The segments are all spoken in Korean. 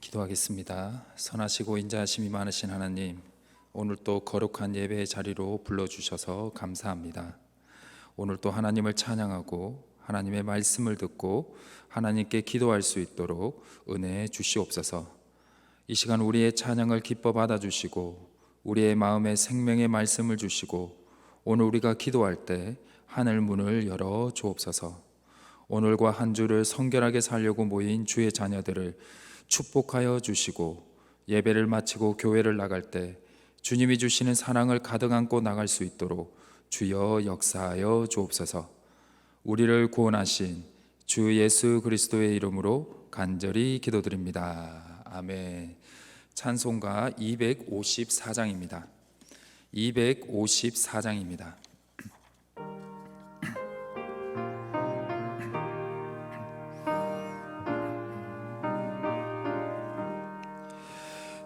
기도하겠습니다. 선하시고 인자하심이 많으신 하나님, 오늘 또 거룩한 예배의 자리로 불러주셔서 감사합니다. 오늘 또 하나님을 찬양하고 하나님의 말씀을 듣고 하나님께 기도할 수 있도록 은혜 주시옵소서. 이 시간 우리의 찬양을 기뻐 받아주시고 우리의 마음에 생명의 말씀을 주시고 오늘 우리가 기도할 때 하늘 문을 열어 주옵소서. 오늘과 한 주를 성결하게 살려고 모인 주의 자녀들을 축복하여 주시고 예배를 마치고 교회를 나갈 때 주님이 주시는 사랑을 가득 안고 나갈 수 있도록 주여 역사하여 주옵소서. 우리를 구원하신 주 예수 그리스도의 이름으로 간절히 기도드립니다. 아멘. 찬송가 254장입니다. 254장입니다.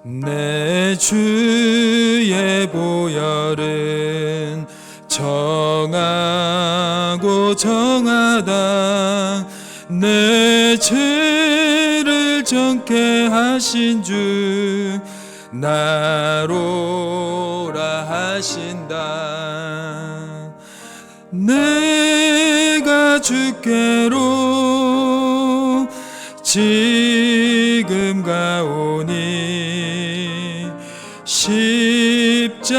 내 주의 보혈은 정하고 정하다. 내 죄를 정케 하신 주 나로라 하신다. 내가 주께로 지금 가오니 십자가의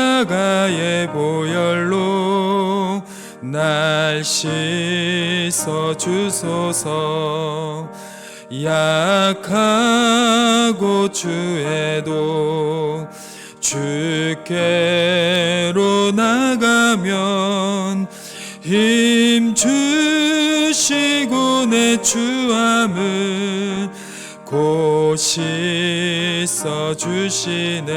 보혈로 날 씻어 주소서. 약하고 추해도 주께로 나가면 힘 주시고 내 추함을 곧 씻어 주시네.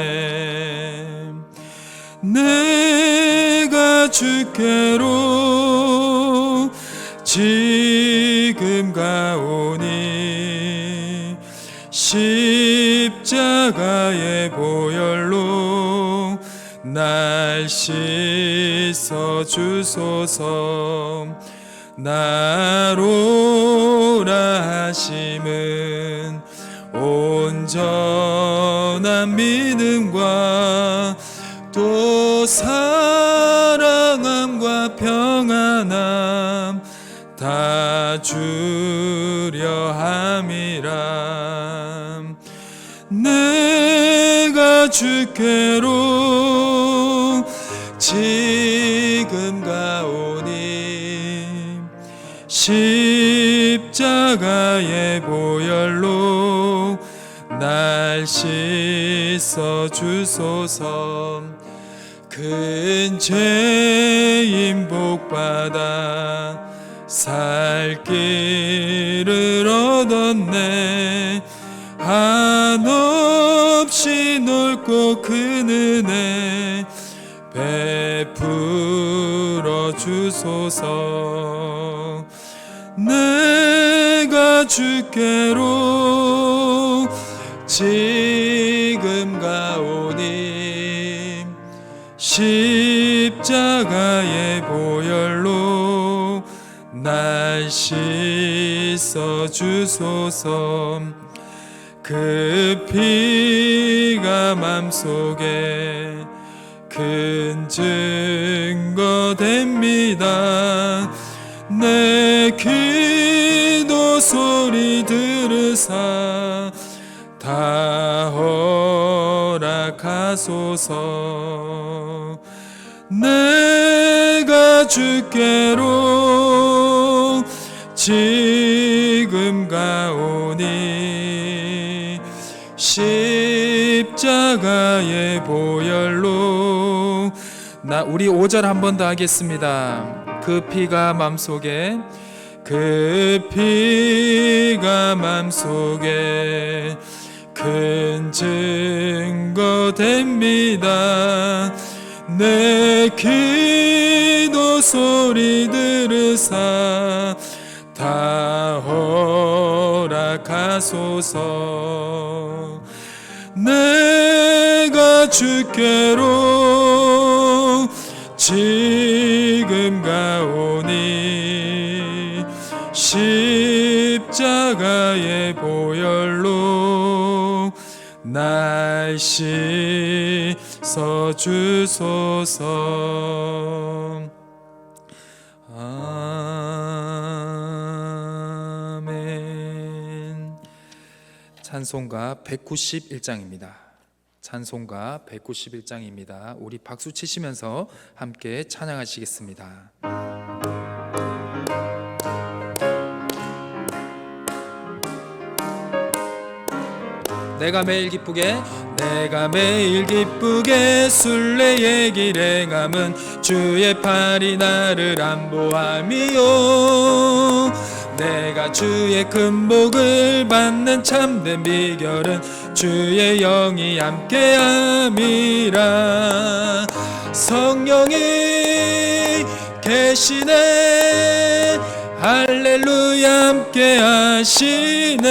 내가 주께로 지금 가오니 십자가의 보혈로 날 씻어 주소서. 나로라 하심은 온전한 믿음과 또 사랑함과 평안함 다 주려 함이라. 내가 주께로 지금 가오니 십자가의 보혈로 날 씻어 주소서. 큰 죄인 복받아 살 길을 얻었네. 한없이 넓고 큰 은혜 베풀어 주소서. 내가 주께로 지금 가오니 십자가의 보혈로 날 씻어 주소서. 그 피가 맘속에 큰 증거 됩니다. 내 기도 소리 들으사 다 허락하소서. 내가 주께로 지금 가오니 십자가의 보혈로 우리 5절 한 번 더 하겠습니다. 그 피가 맘속에 큰 증거 됩니다. 내 기도 소리 들으사 다 허락하소서. 내가 주께로 지금 가오니 십자가의 보혈로 날 씻어주소서. 아멘. 찬송가 191장입니다. 찬송가 191장입니다. 우리 박수 치시면서 함께 찬양하시겠습니다. 내가 매일 기쁘게 순례의 길에 감은 주의 팔이 나를 안보함이요. 내가 주의 큰 복을 받는 참된 비결은 주의 영이 함께함이라. 성령이 계시네, 할렐루야 함께하시네.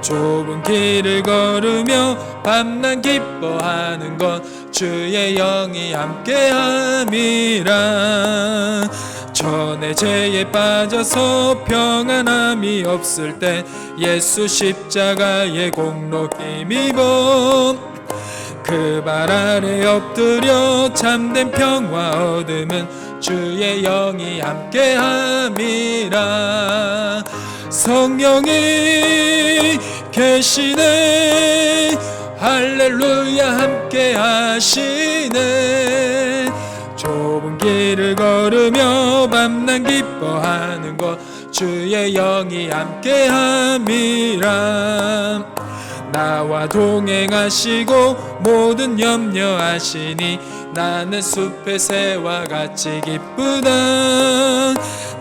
좁은 길을 걸으며 밤낮 기뻐하는 것 주의 영이 함께함이라. 전에 죄에 빠져서 평안함이 없을 때 예수 십자가의 공로 힘입어 그 발 아래 엎드려 참된 평화 얻음은 주의 영이 함께함이라. 성령이 계시네, 할렐루야 함께하시네. 좁은 길을 걸으며 밤낮 기뻐하는 것 주의 영이 함께함이라. 나와 동행하시고 모든 염려하시니 나는 숲의 새와 같이 기쁘다.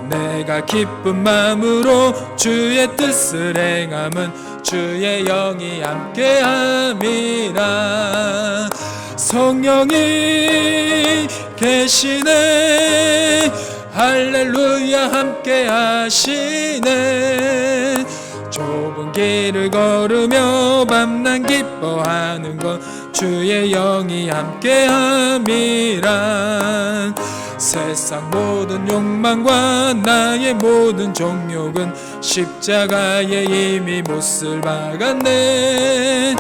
내가 기쁜 마음으로 주의 뜻을 행함은 주의 영이 함께함이라. 성령이 계시네, 할렐루야 함께하시네. 좁은 길을 걸으며 밤낮 기뻐하는 것 주의 영이 함께함이라. 세상 모든 욕망과 나의 모든 정욕은 십자가에 이미 못을 박았네.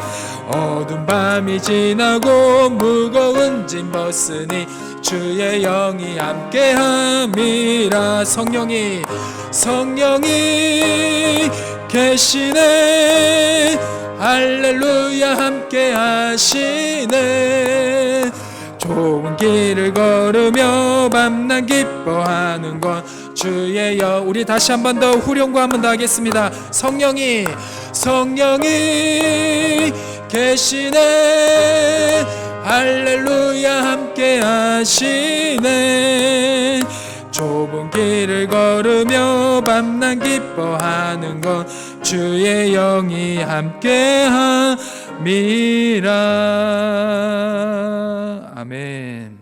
어두운 밤이 지나고 무거운 짐 벗으니 주의 영이 함께함이라. 성령이 계시네, 할렐루야 함께하시네. 좁은 길을 걸으며 밤낮 기뻐하는 것 주의 영. 우리 다시 한 번 더 후렴구 한 번 더 하겠습니다. 성령이 계시네, 할렐루야 함께하시네. 좁은 길을 걸으며 밤낮 기뻐하는 것 주의 영이 함께함이라. 아멘.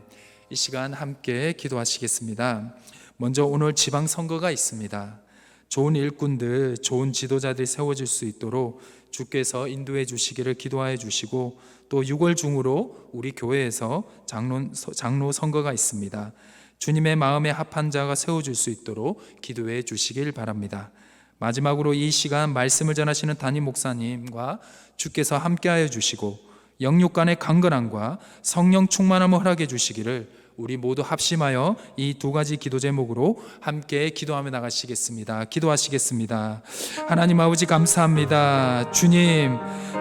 이 시간 함께 기도하시겠습니다. 먼저 오늘 지방선거가 있습니다. 좋은 일꾼들, 좋은 지도자들이 세워질 수 있도록 주께서 인도해 주시기를 기도하여 주시고, 또 6월 중으로 우리 교회에서 장로 선거가 있습니다. 주님의 마음에 합한 자가 세워질 수 있도록 기도해 주시길 바랍니다. 마지막으로 이 시간 말씀을 전하시는 담임 목사님과 주께서 함께하여 주시고 영육간의 강건함과 성령 충만함을 허락해 주시기를 우리 모두 합심하여 이 두 가지 기도 제목으로 함께 기도하며 나가시겠습니다. 기도하시겠습니다. 하나님 아버지 감사합니다.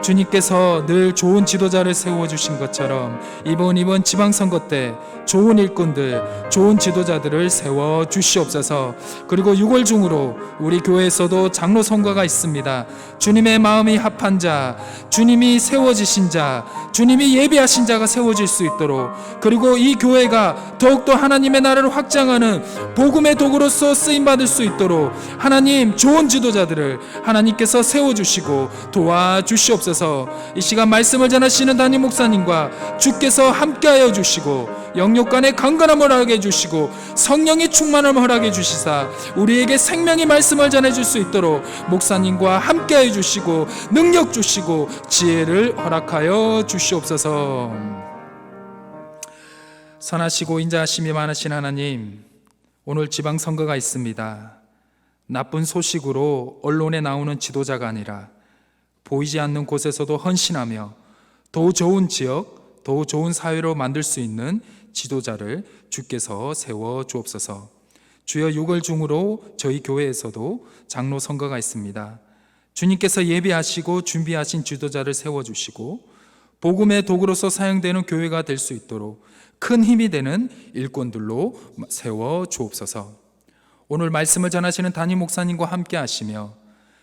주님께서 늘 좋은 지도자를 세워주신 것처럼 이번 지방선거 때 좋은 일꾼들, 좋은 지도자들을 세워주시옵소서. 그리고 6월 중으로 우리 교회에서도 장로 선거가 있습니다. 주님의 마음이 합한 자, 주님이 세워지신 자, 주님이 예비하신 자가 세워질 수 있도록, 그리고 이 교회가 더욱더 하나님의 나라를 확장하는 복음의 도구로서 쓰임받을 수 있도록 하나님 좋은 지도자들을 하나님께서 세워주시고 도와주시옵소서. 이 시간 말씀을 전하시는 담임 목사님과 주께서 함께하여 주시고 영육간의 강건함을 허락해 주시고 성령의 충만함을 허락해 주시사 우리에게 생명의 말씀을 전해줄 수 있도록 목사님과 함께하여 주시고 능력 주시고 지혜를 허락하여 주시옵소서. 선하시고 인자하심이 많으신 하나님, 오늘 지방선거가 있습니다. 나쁜 소식으로 언론에 나오는 지도자가 아니라 보이지 않는 곳에서도 헌신하며 더 좋은 지역, 더 좋은 사회로 만들 수 있는 지도자를 주께서 세워 주옵소서. 주여, 6월 중으로 저희 교회에서도 장로 선거가 있습니다. 주님께서 예비하시고 준비하신 지도자를 세워주시고 복음의 도구로서 사용되는 교회가 될 수 있도록 큰 힘이 되는 일꾼들로 세워 주옵소서. 오늘 말씀을 전하시는 담임 목사님과 함께 하시며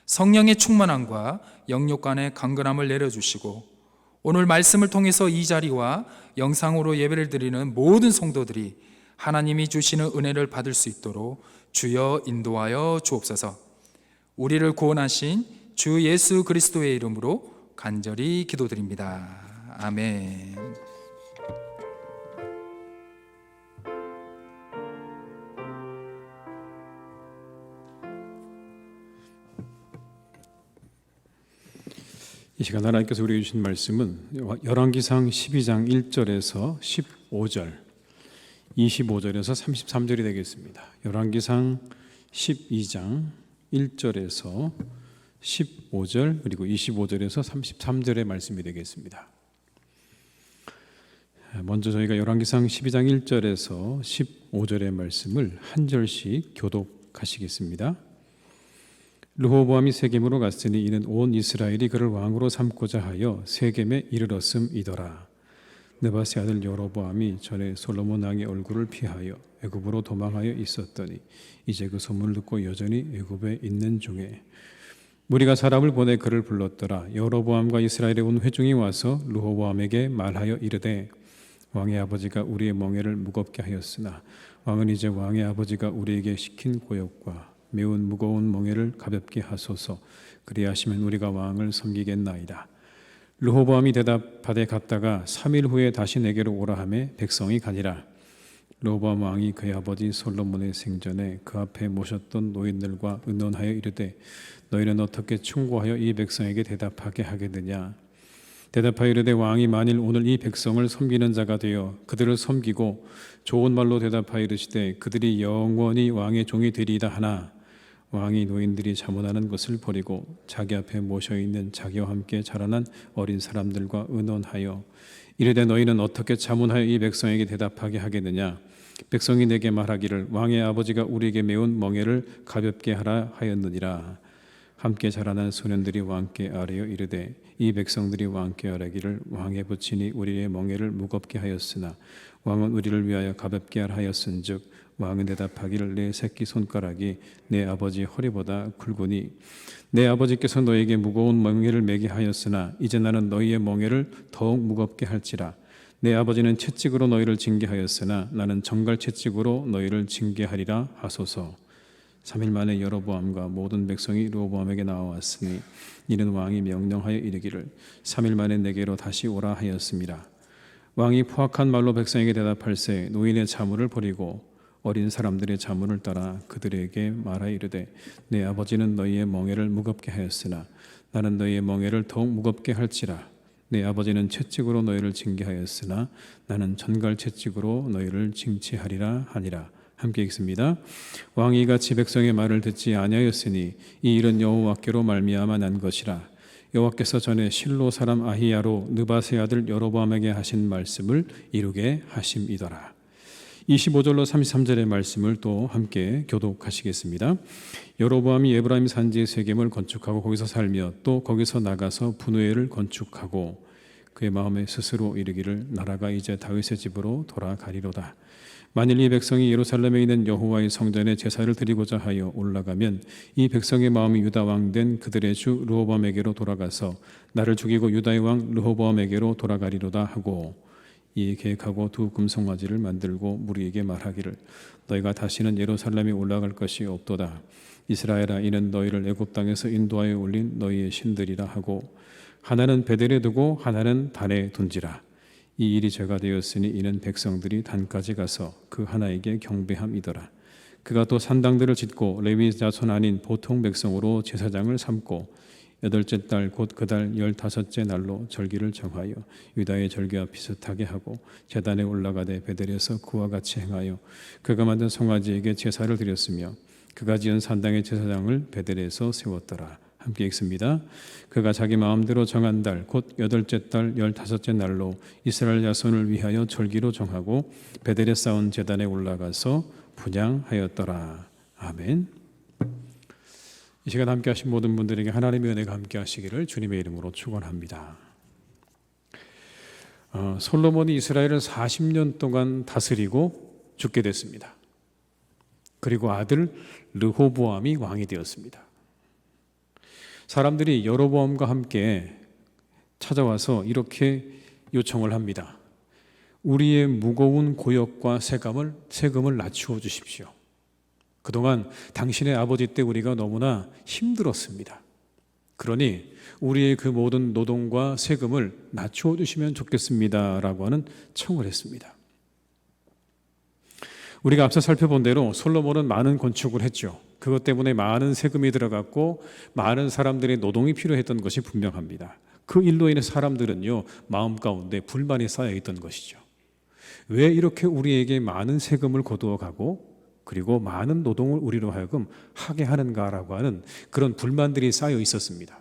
성령의 충만함과 영육 간의 강건함을 내려주시고 오늘 말씀을 통해서 이 자리와 영상으로 예배를 드리는 모든 성도들이 하나님이 주시는 은혜를 받을 수 있도록 주여 인도하여 주옵소서. 우리를 구원하신 주 예수 그리스도의 이름으로 간절히 기도드립니다. 아멘. 이 시간 하나님께서 우리에게 주신 말씀은 열왕기상 12장 1절에서 15절, 25절에서 33절이 되겠습니다. 열왕기상 12장 1절에서 15절 그리고 25절에서 33절의 말씀이 되겠습니다. 먼저 저희가 열왕기상 12장 1절에서 15절의 말씀을 한 절씩 교독하시겠습니다. 르호보암이 세겜으로 갔으니 이는 온 이스라엘이 그를 왕으로 삼고자 하여 세겜에 이르렀음이더라. 느밧의 아들 여로보암이 전에 솔로몬 왕의 얼굴을 피하여 애굽으로 도망하여 있었더니 이제 그 소문을 듣고 여전히 애굽에 있는 중에 무리가 사람을 보내 그를 불렀더라. 여로보암과 이스라엘의 온 회중이 와서 르호보암에게 말하여 이르되 왕의 아버지가 우리의 멍에를 무겁게 하였으나 왕은 이제 왕의 아버지가 우리에게 시킨 고역과 매우 무거운 멍에를 가볍게 하소서. 그리하시면 우리가 왕을 섬기겠나이다. 르호보암이 대답하되 갔다가 3일 후에 다시 내게로 오라 하매 백성이 가니라. 르호보암 왕이 그의 아버지 솔로몬의 생전에 그 앞에 모셨던 노인들과 의논하여 이르되 너희는 어떻게 충고하여 이 백성에게 대답하게 하겠느냐. 대답하여 이르되 왕이 만일 오늘 이 백성을 섬기는 자가 되어 그들을 섬기고 좋은 말로 대답하여 이르시되 그들이 영원히 왕의 종이 되리이다 하나 왕이 노인들이 자문하는 것을 버리고 자기 앞에 모셔있는 자기와 함께 자라난 어린 사람들과 의논하여 이르되 너희는 어떻게 자문하여 이 백성에게 대답하게 하겠느냐. 백성이 내게 말하기를 왕의 아버지가 우리에게 메운 멍에를 가볍게 하라 하였느니라. 함께 자라난 소년들이 왕께 아뢰어 이르되 이 백성들이 왕께 아뢰기를 왕의 부친이 우리의 멍에를 무겁게 하였으나 왕은 우리를 위하여 가볍게 하라 하였은즉 왕은 대답하기를 내 새끼 손가락이 내 아버지 허리보다 굵으니 내 아버지께서 너에게 무거운 멍에를 매게 하였으나 이제 나는 너희의 멍에를 더욱 무겁게 할지라. 내 아버지는 채찍으로 너희를 징계하였으나 나는 정갈 채찍으로 너희를 징계하리라 하소서. 3일 만에 여로보암과 모든 백성이 르호보암에게 나와왔으니 이는 왕이 명령하여 이르기를 3일 만에 내게로 다시 오라 하였습니다. 왕이 포악한 말로 백성에게 대답할세 노인의 자문을 버리고 어린 사람들의 자문을 따라 그들에게 말하여 이르되 내 아버지는 너희의 멍에를 무겁게 하였으나 나는 너희의 멍에를 더욱 무겁게 할지라. 내 아버지는 채찍으로 너희를 징계하였으나 나는 전갈 채찍으로 너희를 징치하리라 하니라. 함께 읽습니다. 왕이 이같이 백성의 말을 듣지 아니하였으니 이 일은 여호와께로 말미암아 난 것이라. 여호와께서 전에 실로 사람 아히야로 느밧의 아들 여로보암에게 하신 말씀을 이루게 하심이더라. 25절로 33절의 말씀을 또 함께 교독하시겠습니다. 여로보암이 에브라임 산지에 세겜을 건축하고 거기서 살며 또 거기서 나가서 분우엘을 건축하고 그의 마음에 스스로 이르기를 나라가 이제 다윗의 집으로 돌아가리로다. 만일 이 백성이 예루살렘에 있는 여호와의 성전에 제사를 드리고자 하여 올라가면 이 백성의 마음이 유다 왕 된 그들의 주 르호보암에게로 돌아가서 나를 죽이고 유다의 왕 르호보암에게로 돌아가리로다 하고 이에 계획하고 두 금송아지를 만들고 무리에게 말하기를 너희가 다시는 예루살렘에 올라갈 것이 없도다. 이스라엘아 이는 너희를 애굽 땅에서 인도하여 올린 너희의 신들이라 하고 하나는 베델에 두고 하나는 단에 둔지라. 이 일이 죄가 되었으니 이는 백성들이 단까지 가서 그 하나에게 경배함이더라. 그가 또 산당들을 짓고 레위 자손 아닌 보통 백성으로 제사장을 삼고 8째 달 곧 그 달 15째 날로 절기를 정하여 유다의 절기와 비슷하게 하고 제단에 올라가되 베델에서 그와 같이 행하여 그가 만든 송아지에게 제사를 드렸으며 그가 지은 산당의 제사장을 베델에서 세웠더라. 함께 읽습니다. 그가 자기 마음대로 정한 달 곧 8째 달 15째 날로 이스라엘 자손을 위하여 절기로 정하고 베델에 쌓은 제단에 올라가서 분향하였더라. 아멘. 이 시간 함께 하신 모든 분들에게 하나님의 은혜가 함께 하시기를 주님의 이름으로 축원합니다. 솔로몬이 이스라엘을 40년 동안 다스리고 죽게 됐습니다. 그리고 아들 르호보암이 왕이 되었습니다. 사람들이 여로보암과 함께 찾아와서 이렇게 요청을 합니다. 우리의 무거운 고역과 세금을 낮추어 주십시오. 그동안 당신의 아버지 때 우리가 너무나 힘들었습니다. 그러니 우리의 그 모든 노동과 세금을 낮추어 주시면 좋겠습니다 라고 하는 청을 했습니다. 우리가 앞서 살펴본 대로 솔로몬은 많은 건축을 했죠. 그것 때문에 많은 세금이 들어갔고 많은 사람들의 노동이 필요했던 것이 분명합니다. 그 일로 인해 사람들은요, 마음 가운데 불만이 쌓여 있던 것이죠. 왜 이렇게 우리에게 많은 세금을 거두어 가고 그리고 많은 노동을 우리로 하여금 하게 하는가라고 하는 그런 불만들이 쌓여 있었습니다.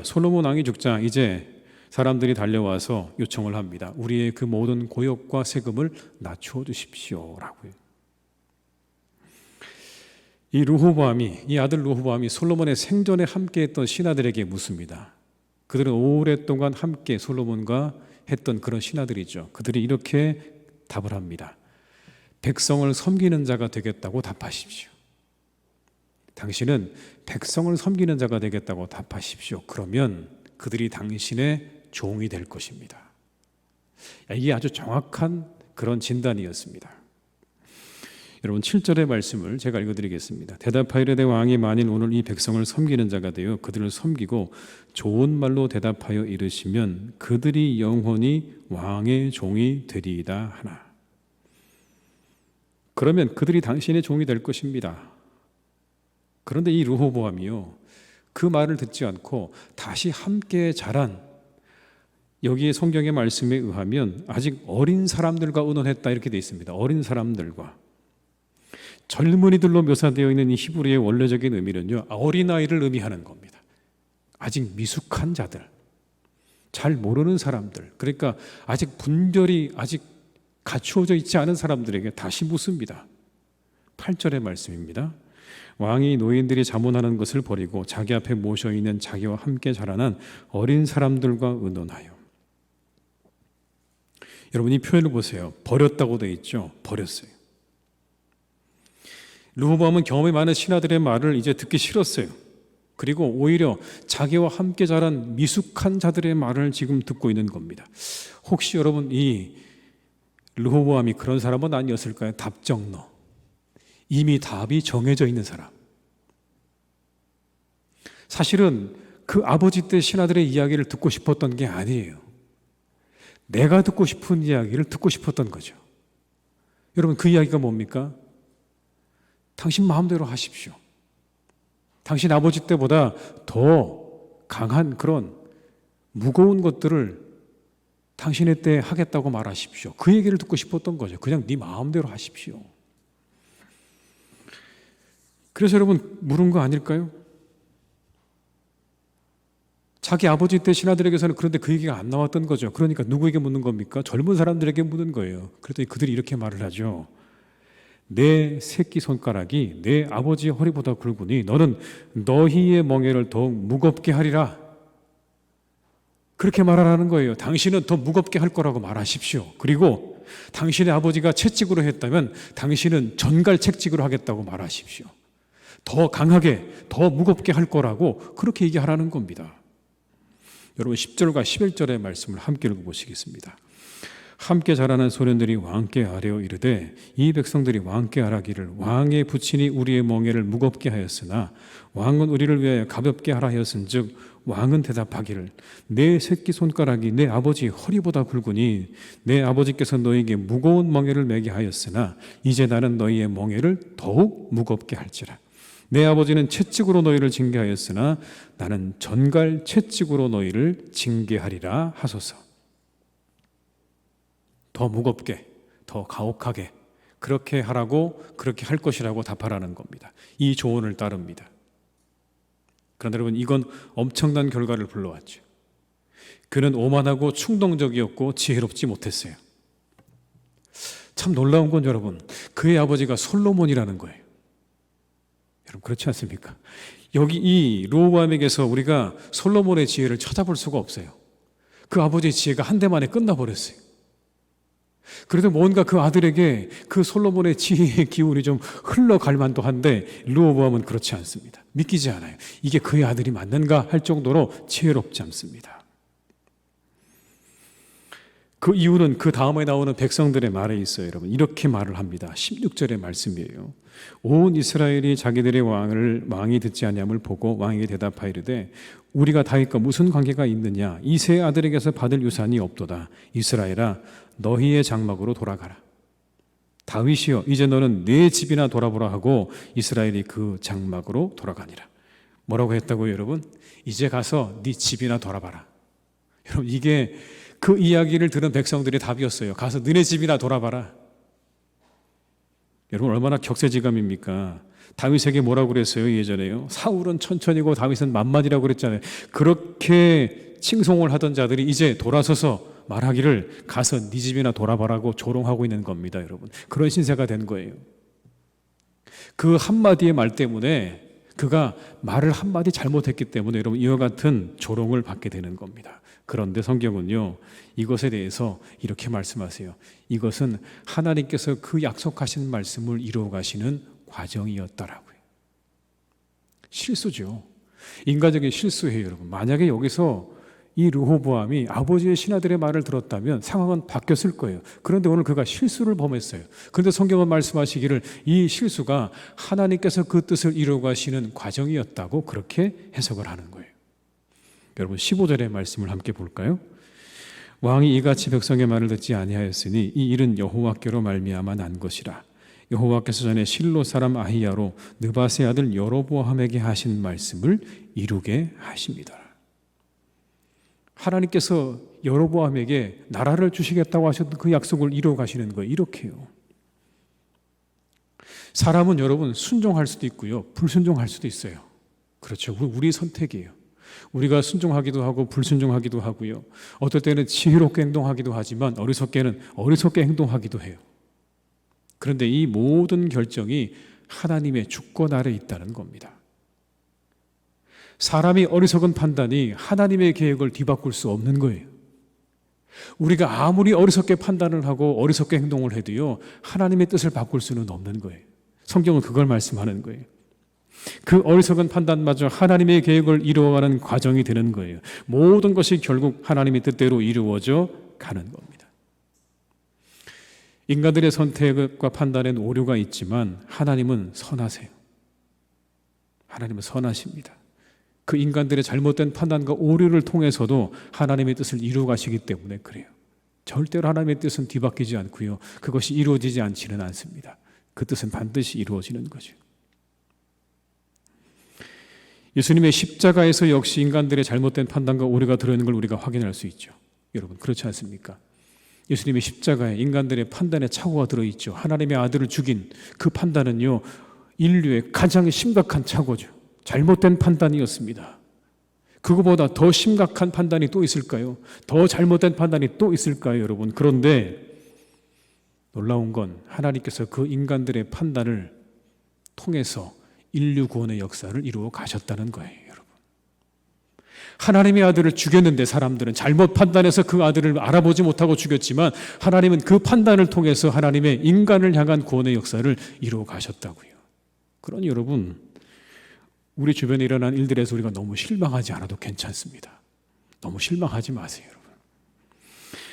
솔로몬 왕이 죽자 이제 사람들이 달려와서 요청을 합니다. 우리의 그 모든 고역과 세금을 낮추어 주십시오라고요. 이 아들 르호보암이 솔로몬의 생전에 함께했던 신하들에게 묻습니다. 그들은 오랫동안 함께 솔로몬과 했던 그런 신하들이죠. 그들이 이렇게 답을 합니다. 백성을 섬기는 자가 되겠다고 답하십시오. 당신은 백성을 섬기는 자가 되겠다고 답하십시오. 그러면 그들이 당신의 종이 될 것입니다. 이게 아주 정확한 그런 진단이었습니다. 여러분 7절의 말씀을 제가 읽어드리겠습니다. 대답하이르되 왕이 만일 오늘 이 백성을 섬기는 자가 되어 그들을 섬기고 좋은 말로 대답하여 이르시면 그들이 영원히 왕의 종이 되리이다 하나. 그러면 그들이 당신의 종이 될 것입니다. 그런데 이 르호보암이요, 그 말을 듣지 않고 다시 함께 자란, 여기에 성경의 말씀에 의하면 아직 어린 사람들과 의논했다 이렇게 되어 있습니다. 어린 사람들과. 젊은이들로 묘사되어 있는 이 히브리의 원래적인 의미는요, 어린아이를 의미하는 겁니다. 아직 미숙한 자들, 잘 모르는 사람들, 그러니까 아직 분별이 아직 갖추어져 있지 않은 사람들에게 다시 묻습니다. 8절의 말씀입니다. 왕이 노인들이 자문하는 것을 버리고 자기 앞에 모셔있는 자기와 함께 자라난 어린 사람들과 의논하여. 여러분 이 표현을 보세요. 버렸다고 되어 있죠. 버렸어요. 르호보암은 경험이 많은 신하들의 말을 이제 듣기 싫었어요. 그리고 오히려 자기와 함께 자란 미숙한 자들의 말을 지금 듣고 있는 겁니다. 혹시 여러분 이 르호보암이 그런 사람은 아니었을까요? 답정너. 이미 답이 정해져 있는 사람. 사실은 그 아버지 때 신하들의 이야기를 듣고 싶었던 게 아니에요. 내가 듣고 싶은 이야기를 듣고 싶었던 거죠. 여러분 그 이야기가 뭡니까? 당신 마음대로 하십시오. 당신 아버지 때보다 더 강한 그런 무거운 것들을 당신의 때 하겠다고 말하십시오. 그 얘기를 듣고 싶었던 거죠. 그냥 네 마음대로 하십시오. 그래서 여러분 물은 거 아닐까요? 자기 아버지 때 신하들에게서는 그런데 그 얘기가 안 나왔던 거죠. 그러니까 누구에게 묻는 겁니까? 젊은 사람들에게 묻는 거예요. 그랬더니 그들이 이렇게 말을 하죠. 내 새끼 손가락이 내 아버지의 허리보다 굵으니 너는 너희의 멍에를 더욱 무겁게 하리라. 그렇게 말하라는 거예요. 당신은 더 무겁게 할 거라고 말하십시오. 그리고 당신의 아버지가 채찍으로 했다면 당신은 전갈 채찍으로 하겠다고 말하십시오. 더 강하게, 더 무겁게 할 거라고 그렇게 얘기하라는 겁니다. 여러분 10절과 11절의 말씀을 함께 읽어보시겠습니다. 함께 자라는 소년들이 왕께 아뢰어 이르되 이 백성들이 왕께 아뢰기를 왕의 부친이 우리의 멍에를 무겁게 하였으나 왕은 우리를 위하여 가볍게 하라 하였은즉 왕은 대답하기를 내 새끼 손가락이 내 아버지 허리보다 굵으니 내 아버지께서 너희에게 무거운 멍에를 매게 하였으나 이제 나는 너희의 멍에를 더욱 무겁게 할지라. 내 아버지는 채찍으로 너희를 징계하였으나 나는 전갈 채찍으로 너희를 징계하리라 하소서. 더 무겁게, 더 가혹하게 그렇게 하라고, 그렇게 할 것이라고 답하라는 겁니다. 이 조언을 따릅니다. 그런데 여러분, 이건 엄청난 결과를 불러왔죠. 그는 오만하고 충동적이었고 지혜롭지 못했어요. 참 놀라운 건 여러분, 그의 아버지가 솔로몬이라는 거예요. 여러분, 그렇지 않습니까? 여기 이 르호보암에게서 우리가 솔로몬의 지혜를 찾아볼 수가 없어요. 그 아버지의 지혜가 한 대 만에 끝나버렸어요. 그래도 뭔가 그 아들에게 그 솔로몬의 지혜의 기운이 좀 흘러갈 만도 한데 르호보암은 그렇지 않습니다. 믿기지 않아요. 이게 그의 아들이 맞는가 할 정도로 지혜롭지 않습니다. 그 이유는 그 다음에 나오는 백성들의 말에 있어요. 여러분, 이렇게 말을 합니다. 16절의 말씀이에요. 온 이스라엘이 자기들의 왕이 듣지 아니함을 보고 왕에게 대답하이르되 우리가 다윗과 무슨 관계가 있느냐? 이새의 아들에게서 받을 유산이 없도다. 이스라엘아, 너희의 장막으로 돌아가라. 다윗이여, 이제 너는 네 집이나 돌아보라 하고 이스라엘이 그 장막으로 돌아가니라. 뭐라고 했다고요, 여러분? 이제 가서 네 집이나 돌아봐라. 여러분, 이게 그 이야기를 들은 백성들의 답이었어요. 가서 너네 집이나 돌아봐라. 여러분, 얼마나 격세지감입니까? 다윗에게 뭐라고 그랬어요, 예전에요? 사울은 천천히고 다윗은 만만이라고 그랬잖아요. 그렇게 칭송을 하던 자들이 이제 돌아서서 말하기를 가서 네 집이나 돌아봐라고 조롱하고 있는 겁니다, 여러분. 그런 신세가 된 거예요. 그 한마디의 말 때문에 그가 말을 한마디 잘못했기 때문에 여러분, 이와 같은 조롱을 받게 되는 겁니다. 그런데 성경은요, 이것에 대해서 이렇게 말씀하세요. 이것은 하나님께서 그 약속하신 말씀을 이루어 가시는 과정이었다라고요. 실수죠. 인간적인 실수예요, 여러분. 만약에 여기서 이 르호보암이 아버지의 신하들의 말을 들었다면 상황은 바뀌었을 거예요. 그런데 오늘 그가 실수를 범했어요. 그런데 성경은 말씀하시기를 이 실수가 하나님께서 그 뜻을 이루어 가시는 과정이었다고 그렇게 해석을 하는 거예요. 여러분, 15절의 말씀을 함께 볼까요? 왕이 이같이 백성의 말을 듣지 아니하였으니 이 일은 여호와께로 말미암아 난 것이라. 여호와께서 전에 실로 사람 아히야로 느밧의 아들 여로보암에게 하신 말씀을 이루게 하십니다. 하나님께서 여로보암에게 나라를 주시겠다고 하셨던 그 약속을 이루어 가시는 거예요. 이렇게요. 사람은 여러분 순종할 수도 있고요, 불순종할 수도 있어요. 그렇죠. 우리 선택이에요. 우리가 순종하기도 하고 불순종하기도 하고요. 어떨 때는 지혜롭게 행동하기도 하지만 어리석게는 어리석게 행동하기도 해요. 그런데 이 모든 결정이 하나님의 주권 아래 있다는 겁니다. 사람이 어리석은 판단이 하나님의 계획을 뒤바꿀 수 없는 거예요. 우리가 아무리 어리석게 판단을 하고 어리석게 행동을 해도요, 하나님의 뜻을 바꿀 수는 없는 거예요. 성경은 그걸 말씀하는 거예요. 그 어리석은 판단마저 하나님의 계획을 이루어가는 과정이 되는 거예요. 모든 것이 결국 하나님의 뜻대로 이루어져 가는 겁니다. 인간들의 선택과 판단엔 오류가 있지만 하나님은 선하세요. 하나님은 선하십니다. 그 인간들의 잘못된 판단과 오류를 통해서도 하나님의 뜻을 이루어 가시기 때문에 그래요. 절대로 하나님의 뜻은 뒤바뀌지 않고요, 그것이 이루어지지 않지는 않습니다. 그 뜻은 반드시 이루어지는 거죠. 예수님의 십자가에서 역시 인간들의 잘못된 판단과 오류가 들어있는 걸 우리가 확인할 수 있죠. 여러분, 그렇지 않습니까? 예수님의 십자가에 인간들의 판단의 착오가 들어있죠. 하나님의 아들을 죽인 그 판단은요, 인류의 가장 심각한 착오죠. 잘못된 판단이었습니다. 그거보다 더 심각한 판단이 또 있을까요? 더 잘못된 판단이 또 있을까요, 여러분? 그런데 놀라운 건 하나님께서 그 인간들의 판단을 통해서 인류 구원의 역사를 이루어 가셨다는 거예요, 여러분. 하나님의 아들을 죽였는데 사람들은 잘못 판단해서 그 아들을 알아보지 못하고 죽였지만 하나님은 그 판단을 통해서 하나님의 인간을 향한 구원의 역사를 이루어 가셨다고요. 그러니 여러분, 우리 주변에 일어난 일들에서 우리가 너무 실망하지 않아도 괜찮습니다. 너무 실망하지 마세요, 여러분.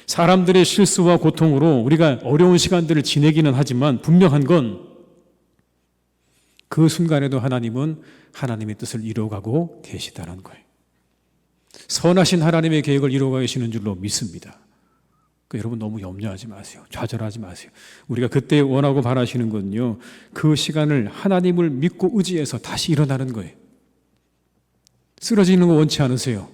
사람들의 실수와 고통으로 우리가 어려운 시간들을 지내기는 하지만 분명한 건 그 순간에도 하나님은 하나님의 뜻을 이루어가고 계시다는 거예요. 선하신 하나님의 계획을 이루어가 계시는 줄로 믿습니다. 그러니까 여러분 너무 염려하지 마세요. 좌절하지 마세요. 우리가 그때 원하고 바라시는 건요, 그 시간을 하나님을 믿고 의지해서 다시 일어나는 거예요. 쓰러지는 거 원치 않으세요.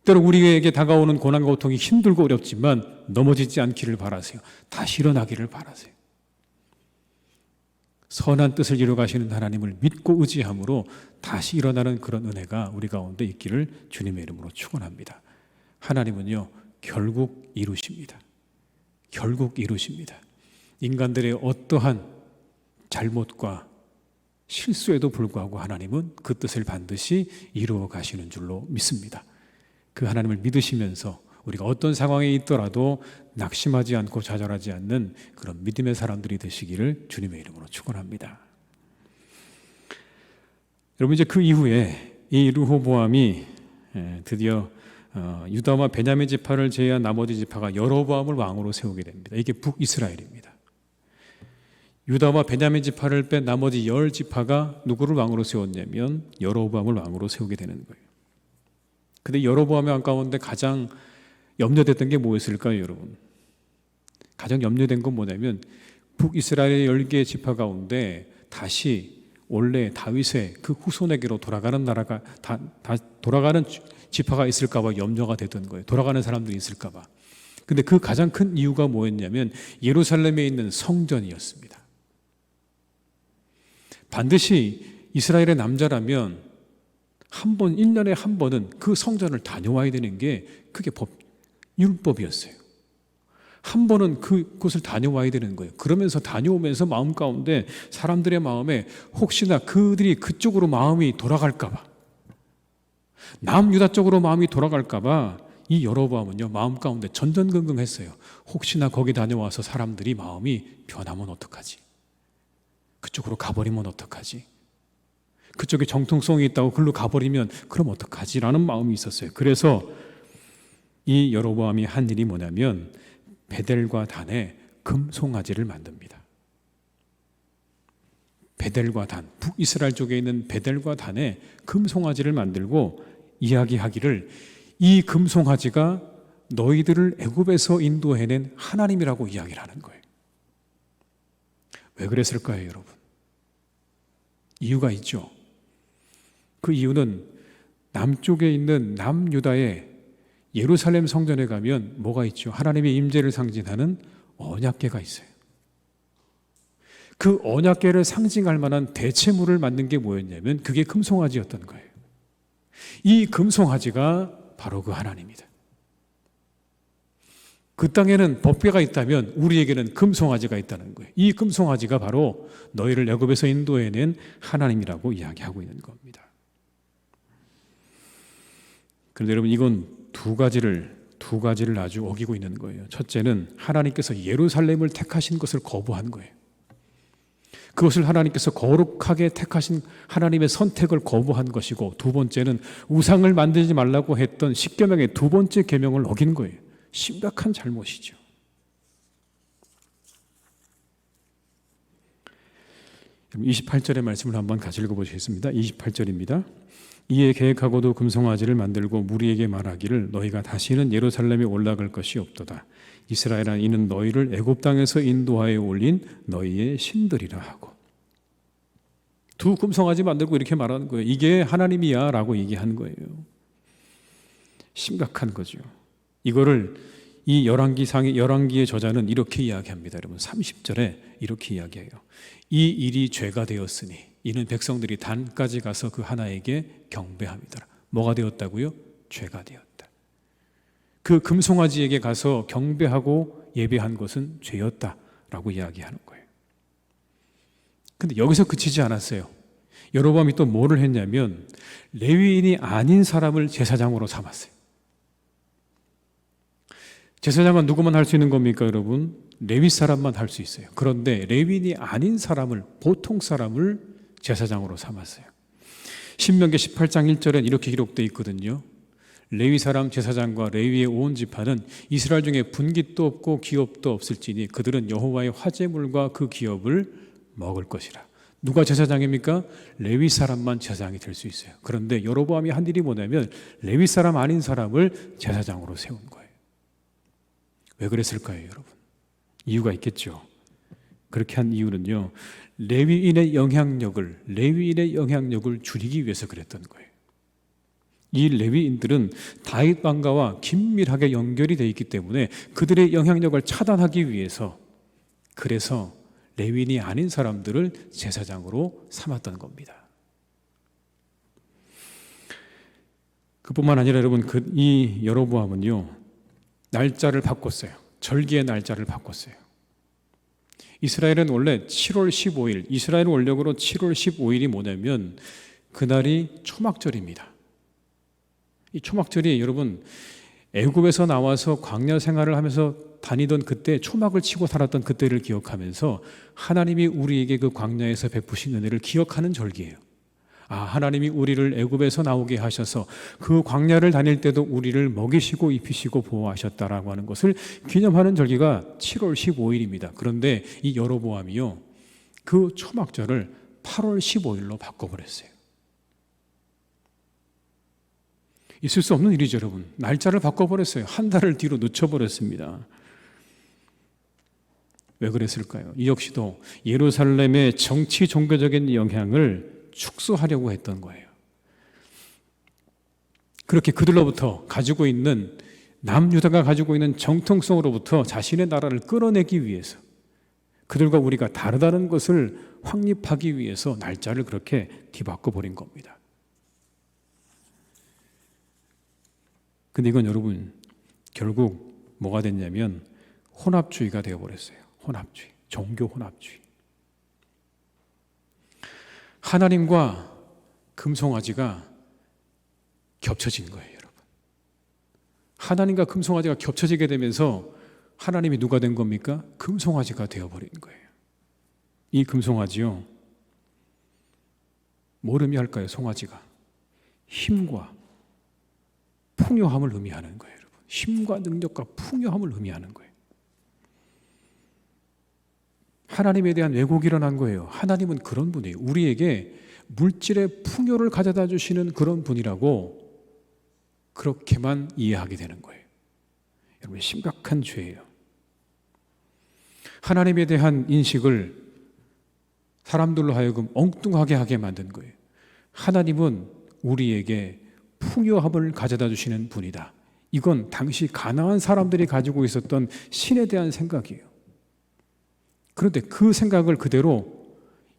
때로 우리에게 다가오는 고난과 고통이 힘들고 어렵지만 넘어지지 않기를 바라세요. 다시 일어나기를 바라세요. 선한 뜻을 이루어 가시는 하나님을 믿고 의지함으로 다시 일어나는 그런 은혜가 우리 가운데 있기를 주님의 이름으로 축원합니다. 하나님은요, 결국 이루십니다. 결국 이루십니다. 인간들의 어떠한 잘못과 실수에도 불구하고 하나님은 그 뜻을 반드시 이루어 가시는 줄로 믿습니다. 그 하나님을 믿으시면서 우리가 어떤 상황에 있더라도 낙심하지 않고 좌절하지 않는 그런 믿음의 사람들이 되시기를 주님의 이름으로 축원합니다. 여러분, 이제 그 이후에 이 르호보암이 드디어 유다와 베냐민 지파를 제외한 나머지 지파가 여로보암을 왕으로 세우게 됩니다. 이게 북이스라엘입니다. 유다와 베냐민 지파를 뺀 나머지 10지파가 누구를 왕으로 세웠냐면 여로보암을 왕으로 세우게 되는 거예요. 근데 여로보암의 왕 가운데 가장 염려됐던 게 뭐였을까요, 여러분? 가장 염려된 건 뭐냐면 북이스라엘의 10개의 지파 가운데 다시 원래 다윗의 그 후손에게로 돌아가는 나라가 돌아가는 지파가 있을까 봐 염려가 되던 거예요. 돌아가는 사람들이 있을까 봐. 근데 그 가장 큰 이유가 뭐였냐면 예루살렘에 있는 성전이었습니다. 반드시 이스라엘의 남자라면 한 번, 1년에 한 번은 그 성전을 다녀와야 되는 게 그게 율법이었어요. 한 번은 그곳을 다녀와야 되는 거예요. 그러면서 다녀오면서 마음 가운데 사람들의 마음에 혹시나 그들이 그쪽으로 마음이 돌아갈까 봐, 남유다 쪽으로 마음이 돌아갈까 봐 이 여로보암은요, 마음 가운데 전전긍긍했어요. 혹시나 거기 다녀와서 사람들이 마음이 변하면 어떡하지? 그쪽으로 가버리면 어떡하지? 그쪽에 정통성이 있다고 글로 가버리면 그럼 어떡하지? 라는 마음이 있었어요. 그래서 이 여로보암이 한 일이 뭐냐면 베델과 단에 금송아지를 만듭니다. 베델과 단, 북이스라엘 쪽에 있는 베델과 단에 금송아지를 만들고 이야기하기를 이 금송아지가 너희들을 애굽에서 인도해낸 하나님이라고 이야기를 하는 거예요. 왜 그랬을까요, 여러분? 이유가 있죠. 그 이유는 남쪽에 있는 남유다의 예루살렘 성전에 가면 뭐가 있죠? 하나님의 임재를 상징하는 언약궤가 있어요. 그 언약궤를 상징할 만한 대체물을 만든 게 뭐였냐면 그게 금송아지였던 거예요. 이 금송아지가 바로 그 하나님이다. 그 땅에는 법궤가 있다면 우리에게는 금송아지가 있다는 거예요. 이 금송아지가 바로 너희를 애굽에서 인도해낸 하나님이라고 이야기하고 있는 겁니다. 그런데 여러분, 이건 두 가지를 아주 어기고 있는 거예요. 첫째는 하나님께서 예루살렘을 택하신 것을 거부한 거예요. 그것을 하나님께서 거룩하게 택하신 하나님의 선택을 거부한 것이고, 두 번째는 우상을 만들지 말라고 했던 십계명의 두 번째 계명을 어긴 거예요. 심각한 잘못이죠. 그럼 28절의 말씀을 한번 같이 읽어보시겠습니다. 28절입니다. 이에 계획하고도 금송아지를 만들고 무리에게 말하기를 너희가 다시는 예루살렘에 올라갈 것이 없도다. 이스라엘아, 이는 너희를 애굽 땅에서 인도하여 올린 너희의 신들이라 하고. 두 금송아지 만들고 이렇게 말하는 거예요. 이게 하나님이야 라고 얘기하는 거예요. 심각한 거죠. 이거를 이 열왕기의 저자는 이렇게 이야기합니다. 여러분, 30절에 이렇게 이야기해요. 이 일이 죄가 되었으니 이는 백성들이 단까지 가서 그 하나에게 경배함이더라. 뭐가 되었다고요? 죄가 되었다. 그 금송아지에게 가서 경배하고 예배한 것은 죄였다라고 이야기하는 거예요. 근데 여기서 그치지 않았어요. 여로보암이 또 뭐를 했냐면 레위인이 아닌 사람을 제사장으로 삼았어요. 제사장은 누구만 할 수 있는 겁니까, 여러분? 레위 사람만 할 수 있어요. 그런데 레위인이 아닌 사람을, 보통 사람을 제사장으로 삼았어요. 신명기 18장 1절엔 이렇게 기록되어 있거든요. 레위 사람 제사장과 레위의 온 지파는 이스라엘 중에 분깃도 없고 기업도 없을지니 그들은 여호와의 화제물과 그 기업을 먹을 것이라. 누가 제사장입니까? 레위 사람만 제사장이 될 수 있어요. 그런데 여로보암이 한 일이 뭐냐면 레위 사람 아닌 사람을 제사장으로 세운 거예요. 왜 그랬을까요, 여러분? 이유가 있겠죠. 그렇게 한 이유는요, 레위인의 영향력을 줄이기 위해서 그랬던 거예요. 이 레위인들은 다윗 왕가와 긴밀하게 연결이 되어 있기 때문에 그들의 영향력을 차단하기 위해서, 그래서 레위인이 아닌 사람들을 제사장으로 삼았던 겁니다. 그뿐만 아니라 여러분, 이 여로보암은요, 날짜를 바꿨어요. 절기의 날짜를 바꿨어요. 이스라엘은 원래 7월 15일, 이스라엘 원력으로 7월 15일이 뭐냐면 그날이 초막절입니다. 이 초막절이 여러분, 애굽에서 나와서 광야 생활을 하면서 다니던 그때, 초막을 치고 살았던 그때를 기억하면서 하나님이 우리에게 그 광야에서 베푸신 은혜를 기억하는 절기예요. 하나님이 우리를 애굽에서 나오게 하셔서 그 광야를 다닐 때도 우리를 먹이시고 입히시고 보호하셨다라고 하는 것을 기념하는 절기가 7월 15일입니다. 그런데 이 여로보암이요, 그 초막절을 8월 15일로 바꿔버렸어요. 있을 수 없는 일이죠, 여러분. 날짜를 바꿔버렸어요. 한 달을 뒤로 늦춰버렸습니다. 왜 그랬을까요? 이 역시도 예루살렘의 정치 종교적인 영향을 축소하려고 했던 거예요. 그렇게 그들로부터 가지고 있는, 남유다가 가지고 있는 정통성으로부터 자신의 나라를 끌어내기 위해서, 그들과 우리가 다르다는 것을 확립하기 위해서 날짜를 그렇게 뒤바꿔 버린 겁니다. 근데 이건 여러분, 결국 뭐가 됐냐면 혼합주의가 되어버렸어요. 혼합주의, 종교 혼합주의. 하나님과 금송아지가 겹쳐진 거예요, 여러분. 하나님과 금송아지가 겹쳐지게 되면서 하나님이 누가 된 겁니까? 금송아지가 되어버린 거예요. 이 금송아지요, 뭘 의미할까요? 송아지가 힘과 풍요함을 의미하는 거예요, 여러분. 힘과 능력과 풍요함을 의미하는 거예요. 하나님에 대한 왜곡이 일어난 거예요. 하나님은 그런 분이에요. 우리에게 물질의 풍요를 가져다 주시는 그런 분이라고 그렇게만 이해하게 되는 거예요. 여러분, 심각한 죄예요. 하나님에 대한 인식을 사람들로 하여금 엉뚱하게 하게 만든 거예요. 하나님은 우리에게 풍요함을 가져다 주시는 분이다. 이건 당시 가나안 사람들이 가지고 있었던 신에 대한 생각이에요. 그런데 그 생각을 그대로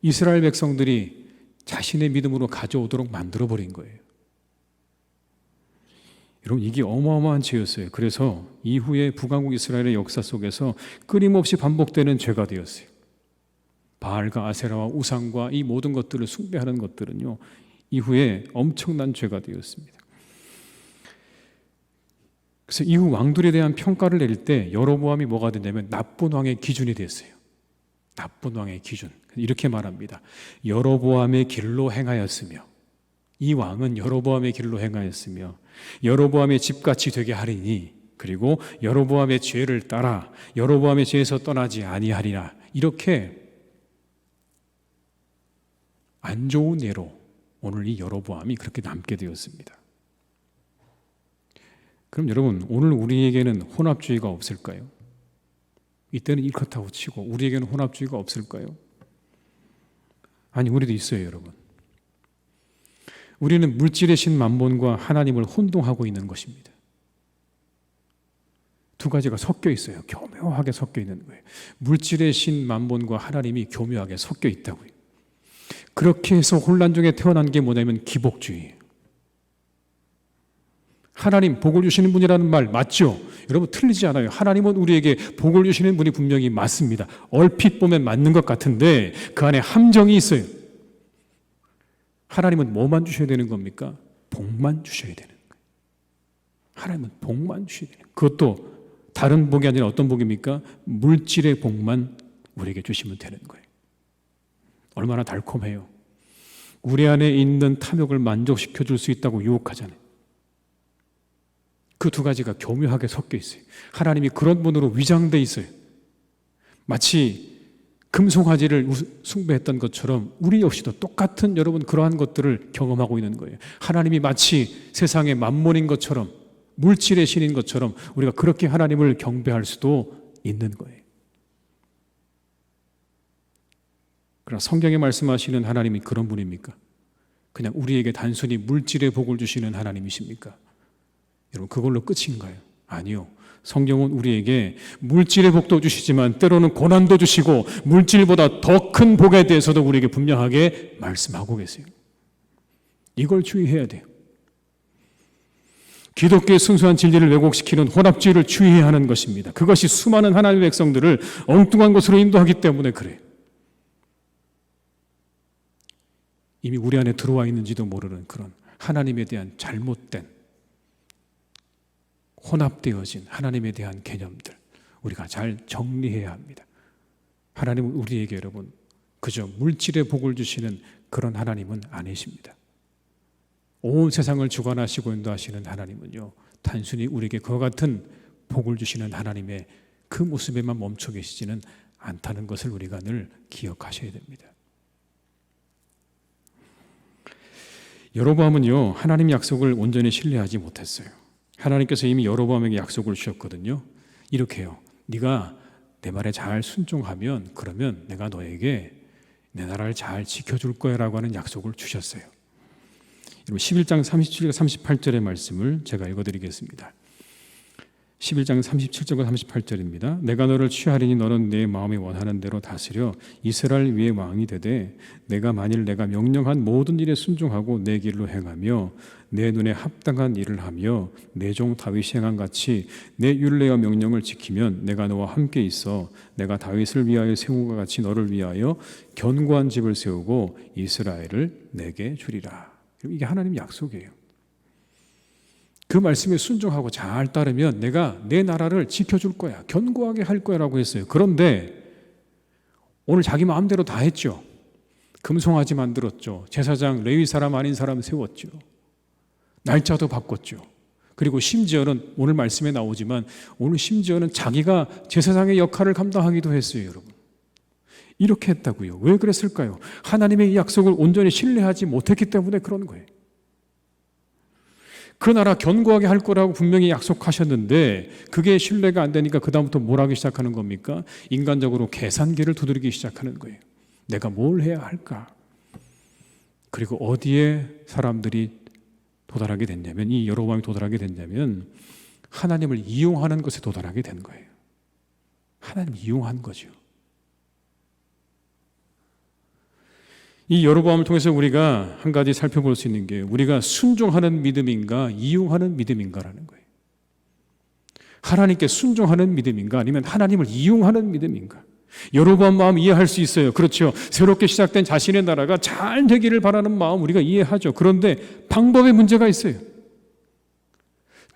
이스라엘 백성들이 자신의 믿음으로 가져오도록 만들어버린 거예요. 여러분, 이게 어마어마한 죄였어요. 그래서 이후에 북왕국 이스라엘의 역사 속에서 끊임없이 반복되는 죄가 되었어요. 바알과 아세라와 우상과 이 모든 것들을 숭배하는 것들은요, 이후에 엄청난 죄가 되었습니다. 그래서 이후 왕들에 대한 평가를 내릴 때 여로보암이 뭐가 됐냐면 나쁜 왕의 기준이 됐어요. 나쁜 왕의 기준. 이렇게 말합니다. 여로보암의 길로 행하였으며, 이 왕은 여로보암의 길로 행하였으며 여로보암의 집같이 되게 하리니, 그리고 여로보암의 죄를 따라 여로보암의 죄에서 떠나지 아니하리라. 이렇게 안 좋은 예로 오늘 이 여로보암이 그렇게 남게 되었습니다. 그럼 여러분, 오늘 우리에게는 혼합주의가 없을까요? 이때는 이렇다고 치고 우리에게는 혼합주의가 없을까요? 아니, 우리도 있어요, 여러분. 우리는 물질의 신 만몬과 하나님을 혼동하고 있는 것입니다. 두 가지가 섞여 있어요. 교묘하게 섞여 있는 거예요. 물질의 신 만몬과 하나님이 교묘하게 섞여 있다고요. 그렇게 해서 혼란 중에 태어난 게 뭐냐면 기복주의예요. 하나님 복을 주시는 분이라는 말 맞죠? 여러분, 틀리지 않아요. 하나님은 우리에게 복을 주시는 분이 분명히 맞습니다. 얼핏 보면 맞는 것 같은데 그 안에 함정이 있어요. 하나님은 뭐만 주셔야 되는 겁니까? 복만 주셔야 되는 거예요. 하나님은 복만 주셔야 되는 거예요. 그것도 다른 복이 아니라 어떤 복입니까? 물질의 복만 우리에게 주시면 되는 거예요. 얼마나 달콤해요. 우리 안에 있는 탐욕을 만족시켜 줄 수 있다고 유혹하잖아요. 그 두 가지가 교묘하게 섞여 있어요. 하나님이 그런 분으로 위장돼 있어요. 마치 금송아지를 숭배했던 것처럼 우리 역시도 똑같은 여러분 그러한 것들을 경험하고 있는 거예요. 하나님이 마치 세상의 만몬인 것처럼, 물질의 신인 것처럼 우리가 그렇게 하나님을 경배할 수도 있는 거예요. 그러나 성경에 말씀하시는 하나님이 그런 분입니까? 그냥 우리에게 단순히 물질의 복을 주시는 하나님이십니까? 여러분, 그걸로 끝인가요? 아니요. 성경은 우리에게 물질의 복도 주시지만 때로는 고난도 주시고 물질보다 더 큰 복에 대해서도 우리에게 분명하게 말씀하고 계세요. 이걸 주의해야 돼요. 기독교의 순수한 진리를 왜곡시키는 혼합주의를 주의해야 하는 것입니다. 그것이 수많은 하나님의 백성들을 엉뚱한 곳으로 인도하기 때문에 그래요. 이미 우리 안에 들어와 있는지도 모르는 그런 하나님에 대한 잘못된 혼합되어진 하나님에 대한 개념들 우리가 잘 정리해야 합니다. 하나님은 우리에게 여러분 그저 물질의 복을 주시는 그런 하나님은 아니십니다. 온 세상을 주관하시고 인도하시는 하나님은요 단순히 우리에게 그와 같은 복을 주시는 하나님의 그 모습에만 멈춰 계시지는 않다는 것을 우리가 늘 기억하셔야 됩니다. 여로보암은요 하나님 약속을 온전히 신뢰하지 못했어요. 하나님께서 이미 여로보암에게 약속을 주셨거든요. 이렇게요. 네가 내 말에 잘 순종하면 그러면 내가 너에게 내 나라를 잘 지켜줄 거야 라고 하는 약속을 주셨어요. 11장 37절 38절의 말씀을 제가 읽어드리겠습니다. 11장 37절과 38절입니다. 내가 너를 취하리니 너는 내 마음이 원하는 대로 다스려 이스라엘 위에 왕이 되되 내가 만일 내가 명령한 모든 일에 순종하고 내 길로 행하며 내 눈에 합당한 일을 하며 내 종 다윗이 행한 같이 내 율례와 명령을 지키면 내가 너와 함께 있어 내가 다윗을 위하여 세운 것 같이 너를 위하여 견고한 집을 세우고 이스라엘을 내게 주리라. 이게 하나님 약속이에요. 그 말씀에 순종하고 잘 따르면 내가 내 나라를 지켜줄 거야. 견고하게 할 거야 라고 했어요. 그런데 오늘 자기 마음대로 다 했죠. 금송아지 만들었죠. 제사장 레위 사람 아닌 사람 세웠죠. 날짜도 바꿨죠. 그리고 심지어는 오늘 말씀에 나오지만 오늘 심지어는 자기가 제사장의 역할을 감당하기도 했어요. 여러분. 이렇게 했다고요. 왜 그랬을까요? 하나님의 이 약속을 온전히 신뢰하지 못했기 때문에 그런 거예요. 그 나라 견고하게 할 거라고 분명히 약속하셨는데 그게 신뢰가 안 되니까 그 다음부터 뭘 하기 시작하는 겁니까? 인간적으로 계산기를 두드리기 시작하는 거예요. 내가 뭘 해야 할까? 그리고 어디에 사람들이 도달하게 됐냐면 이 여로보암이 도달하게 됐냐면 하나님을 이용하는 것에 도달하게 된 거예요. 하나님을 이용한 거죠. 이 여로보암을 통해서 우리가 한 가지 살펴볼 수 있는 게 우리가 순종하는 믿음인가 이용하는 믿음인가라는 거예요. 하나님께 순종하는 믿음인가 아니면 하나님을 이용하는 믿음인가. 여로보암 마음 이해할 수 있어요. 그렇죠. 새롭게 시작된 자신의 나라가 잘 되기를 바라는 마음 우리가 이해하죠. 그런데 방법에 문제가 있어요.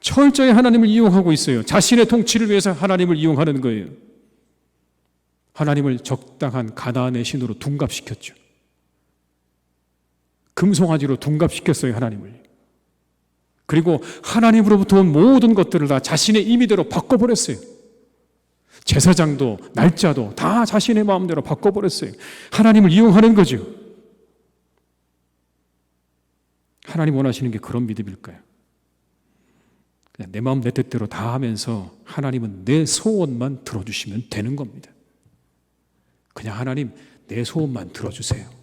철저히 하나님을 이용하고 있어요. 자신의 통치를 위해서 하나님을 이용하는 거예요. 하나님을 적당한 가나안의 신으로 둔갑시켰죠. 금송아지로 둔갑시켰어요. 하나님을. 그리고 하나님으로부터 온 모든 것들을 다 자신의 임의대로 바꿔버렸어요. 제사장도 날짜도 다 자신의 마음대로 바꿔버렸어요. 하나님을 이용하는 거죠. 하나님 원하시는 게 그런 믿음일까요? 그냥 내 마음 내 뜻대로 다 하면서 하나님은 내 소원만 들어주시면 되는 겁니다. 그냥 하나님 내 소원만 들어주세요.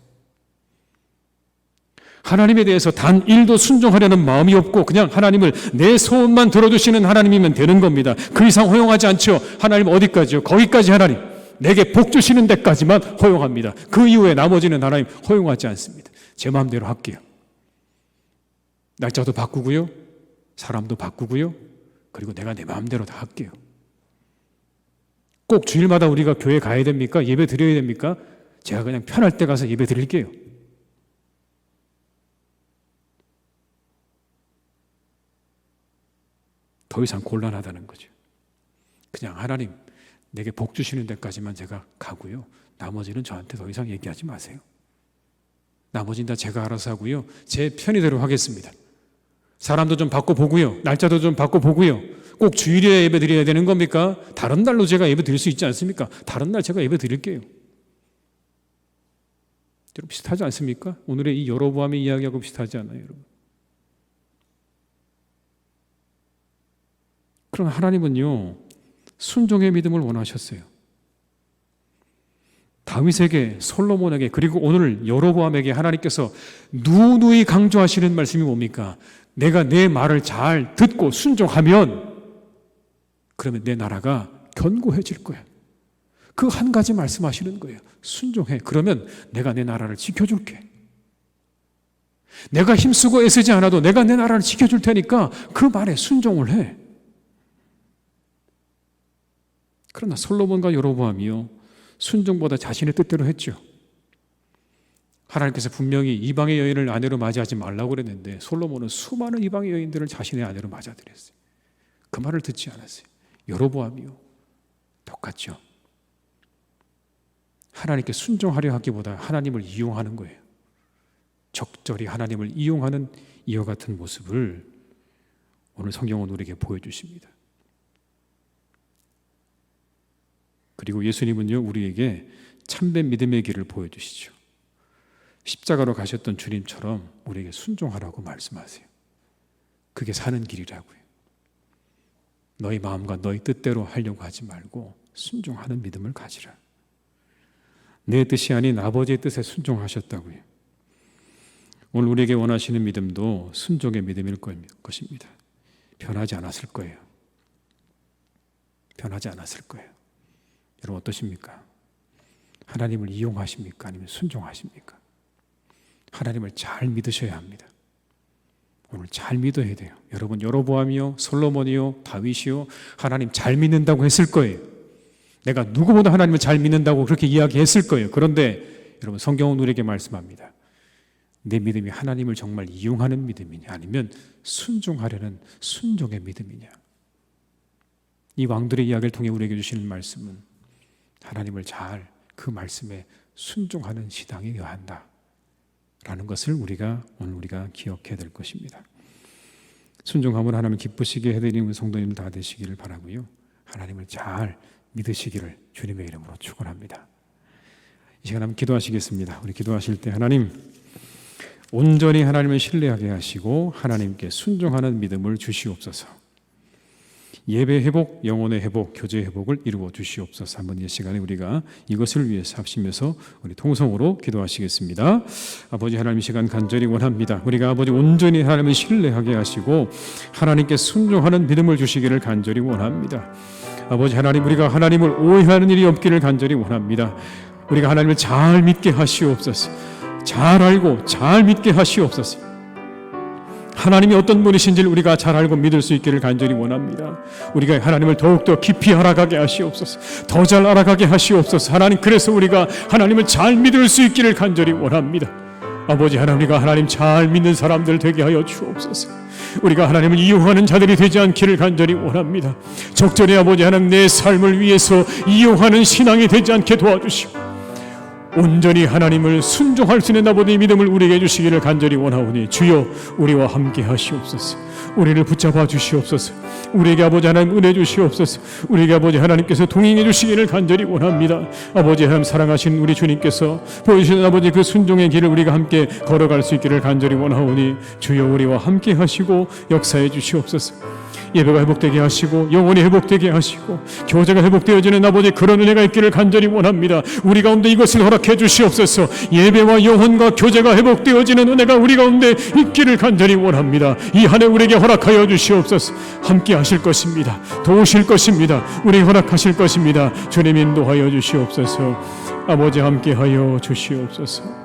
하나님에 대해서 단 1도 순종하려는 마음이 없고 그냥 하나님을 내 소원만 들어주시는 하나님이면 되는 겁니다. 그 이상 허용하지 않죠. 하나님 어디까지요? 거기까지 하나님. 내게 복 주시는 데까지만 허용합니다. 그 이후에 나머지는 하나님 허용하지 않습니다. 제 마음대로 할게요. 날짜도 바꾸고요. 사람도 바꾸고요. 그리고 내가 내 마음대로 다 할게요. 꼭 주일마다 우리가 교회 가야 됩니까? 예배 드려야 됩니까? 제가 그냥 편할 때 가서 예배 드릴게요. 더 이상 곤란하다는 거죠. 그냥 하나님 내게 복 주시는 데까지만 제가 가고요. 나머지는 저한테 더 이상 얘기하지 마세요. 나머지는 다 제가 알아서 하고요. 제 편의대로 하겠습니다. 사람도 좀 바꿔보고요. 날짜도 좀 바꿔보고요. 꼭 주일에 예배 드려야 되는 겁니까? 다른 날로 제가 예배 드릴 수 있지 않습니까? 다른 날 제가 예배 드릴게요. 여러분 비슷하지 않습니까? 오늘의 이 여로보암의 이야기하고 비슷하지 않아요, 여러분? 그럼 하나님은요 순종의 믿음을 원하셨어요. 다윗에게, 솔로몬에게, 그리고 오늘 여로보암에게 하나님께서 누누이 강조하시는 말씀이 뭡니까? 내가 내 말을 잘 듣고 순종하면 그러면 내 나라가 견고해질 거야. 그 한 가지 말씀하시는 거예요. 순종해. 그러면 내가 내 나라를 지켜줄게. 내가 힘쓰고 애쓰지 않아도 내가 내 나라를 지켜줄 테니까 그 말에 순종을 해. 그러나 솔로몬과 여로보암이요, 순종보다 자신의 뜻대로 했죠. 하나님께서 분명히 이방의 여인을 아내로 맞이하지 말라고 그랬는데 솔로몬은 수많은 이방의 여인들을 자신의 아내로 맞아들였어요. 그 말을 듣지 않았어요. 여로보암이요, 똑같죠. 하나님께 순종하려 하기보다 하나님을 이용하는 거예요. 적절히 하나님을 이용하는 이와 같은 모습을 오늘 성경은 우리에게 보여주십니다. 그리고 예수님은요, 우리에게 참된 믿음의 길을 보여주시죠. 십자가로 가셨던 주님처럼 우리에게 순종하라고 말씀하세요. 그게 사는 길이라고요. 너희 마음과 너희 뜻대로 하려고 하지 말고 순종하는 믿음을 가지라. 내 뜻이 아닌 아버지의 뜻에 순종하셨다고요. 오늘 우리에게 원하시는 믿음도 순종의 믿음일 것입니다. 변하지 않았을 거예요. 변하지 않았을 거예요. 여러분 어떠십니까? 하나님을 이용하십니까? 아니면 순종하십니까? 하나님을 잘 믿으셔야 합니다. 오늘 잘 믿어야 돼요. 여러분 여로보암이요, 솔로몬이요, 다윗이요, 하나님 잘 믿는다고 했을 거예요. 내가 누구보다 하나님을 잘 믿는다고 그렇게 이야기했을 거예요. 그런데 여러분 성경은 우리에게 말씀합니다. 내 믿음이 하나님을 정말 이용하는 믿음이냐, 아니면 순종하려는 순종의 믿음이냐. 이 왕들의 이야기를 통해 우리에게 주시는 말씀은 하나님을 잘 그 말씀에 순종하는 신앙이어야 한다 라는 것을 오늘 우리가 기억해야 될 것입니다. 순종함을 하나님을 기쁘시게 해드리는 성도님 다 되시기를 바라고요, 하나님을 잘 믿으시기를 주님의 이름으로 축원합니다. 이 시간 한번 기도하시겠습니다. 우리 기도하실 때 하나님, 온전히 하나님을 신뢰하게 하시고 하나님께 순종하는 믿음을 주시옵소서. 예배 회복, 영혼의 회복, 교제 회복을 이루어 주시옵소서. 한번 이 시간에 우리가 이것을 위해서 합심해서 우리 통성으로 기도하시겠습니다. 아버지 하나님, 이 시간 간절히 원합니다. 우리가 아버지 온전히 하나님을 신뢰하게 하시고 하나님께 순종하는 믿음을 주시기를 간절히 원합니다. 아버지 하나님, 우리가 하나님을 오해하는 일이 없기를 간절히 원합니다. 우리가 하나님을 잘 믿게 하시옵소서. 잘 알고 잘 믿게 하시옵소서. 하나님이 어떤 분이신지를 우리가 잘 알고 믿을 수 있기를 간절히 원합니다. 우리가 하나님을 더욱더 깊이 알아가게 하시옵소서. 더 잘 알아가게 하시옵소서. 하나님, 그래서 우리가 하나님을 잘 믿을 수 있기를 간절히 원합니다. 아버지 하나님, 우리가 하나님 잘 믿는 사람들 되게 하여 주옵소서. 우리가 하나님을 이용하는 자들이 되지 않기를 간절히 원합니다. 적절히 아버지 하나님, 내 삶을 위해서 이용하는 신앙이 되지 않게 도와주시고 온전히 하나님을 순종할 수 있는 아버지의 믿음을 우리에게 주시기를 간절히 원하오니 주여 우리와 함께 하시옵소서. 우리를 붙잡아 주시옵소서. 우리에게 아버지 하나님 은혜 주시옵소서. 우리에게 아버지 하나님께서 동행해 주시기를 간절히 원합니다. 아버지 하나님, 사랑하신 우리 주님께서 보여주시는 아버지 그 순종의 길을 우리가 함께 걸어갈 수 있기를 간절히 원하오니 주여 우리와 함께 하시고 역사해 주시옵소서. 예배가 회복되게 하시고 영혼이 회복되게 하시고 교제가 회복되어지는 아버지 그런 은혜가 있기를 간절히 원합니다. 우리 가운데 이것을 허락해 주시옵소서. 예배와 영혼과 교제가 회복되어지는 은혜가 우리 가운데 있기를 간절히 원합니다. 이 한 해 우리에게 허락하여 주시옵소서. 함께 하실 것입니다. 도우실 것입니다. 우리에게 허락하실 것입니다. 주님 인도하여 주시옵소서. 아버지 함께하여 주시옵소서.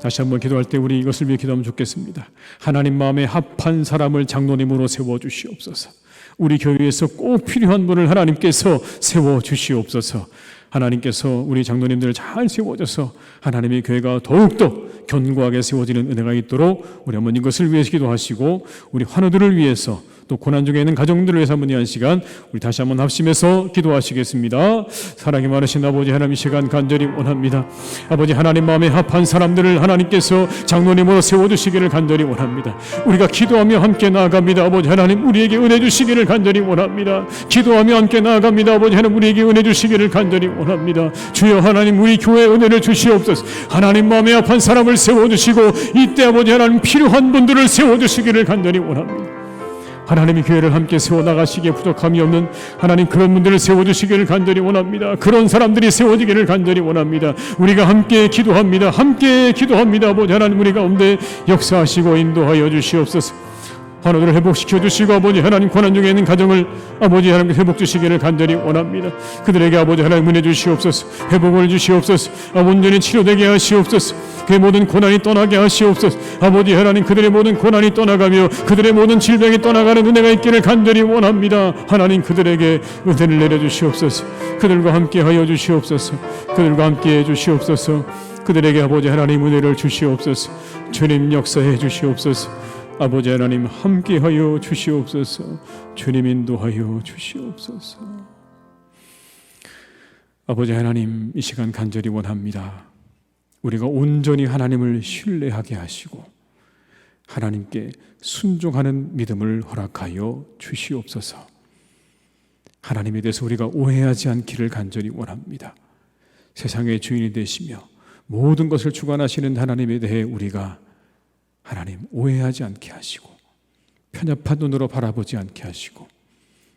다시 한번 기도할 때 우리 이것을 위해 기도하면 좋겠습니다. 하나님 마음에 합한 사람을 장로님으로 세워주시옵소서. 우리 교회에서 꼭 필요한 분을 하나님께서 세워주시옵소서. 하나님께서 우리 장로님들을 잘 세워줘서 하나님의 교회가 더욱더 견고하게 세워지는 은혜가 있도록 우리 한번 이것을 위해서 기도하시고 우리 환우들을 위해서 또 고난 중에 있는 가정들을 위해서 한번 이 한 시간 우리 다시 한번 합심해서 기도하시겠습니다. 사랑이 많으신 아버지 하나님, 이 시간 간절히 원합니다. 아버지 하나님 마음에 합한 사람들을 하나님께서 장로님으로 세워주시기를 간절히 원합니다. 우리가 기도하며 함께 나아갑니다. 아버지 하나님, 우리에게 은혜 주시기를 간절히 원합니다. 기도하며 함께 나아갑니다. 아버지 하나님, 우리에게 은혜 주시기를 간절히 원합니다. 주여 하나님, 우리 교회에 은혜를 주시옵소서. 하나님 마음에 합한 사람을 세워주시고 이때 아버지 하나님 필요한 분들을 세워주시기를 간절히 원합니다. 하나님이 교회를 함께 세워나가시기에 부족함이 없는 하나님 그런 분들을 세워주시기를 간절히 원합니다. 그런 사람들이 세워지기를 간절히 원합니다. 우리가 함께 기도합니다. 함께 기도합니다. 아버지 하나님, 우리 가운데 역사하시고 인도하여 주시옵소서. 환호들을 회복시켜 주시고 아버지 하나님 고난 중에 있는 가정을 아버지 하나님 회복 주시기를 간절히 원합니다. 그들에게 아버지 하나님 은혜 주시옵소서. 회복을 주시옵소서. 온전히 치료되게 하시옵소서. 그의 모든 고난이 떠나게 하시옵소서. 아버지 하나님 그들의 모든 고난이 떠나가며 그들의 모든 질병이 떠나가는 은혜가 있기를 간절히 원합니다. 하나님 그들에게 은혜를 내려주시옵소서. 그들과 함께하여 주시옵소서. 그들과 함께해 주시옵소서. 그들에게 아버지 하나님 은혜를 주시옵소서. 주님 역사해 주시옵소서. 아버지 하나님 함께하여 주시옵소서. 주님 인도하여 주시옵소서. 아버지 하나님 이 시간 간절히 원합니다. 우리가 온전히 하나님을 신뢰하게 하시고 하나님께 순종하는 믿음을 허락하여 주시옵소서. 하나님에 대해서 우리가 오해하지 않기를 간절히 원합니다. 세상의 주인이 되시며 모든 것을 주관하시는 하나님에 대해 우리가 하나님 오해하지 않게 하시고 편협한 눈으로 바라보지 않게 하시고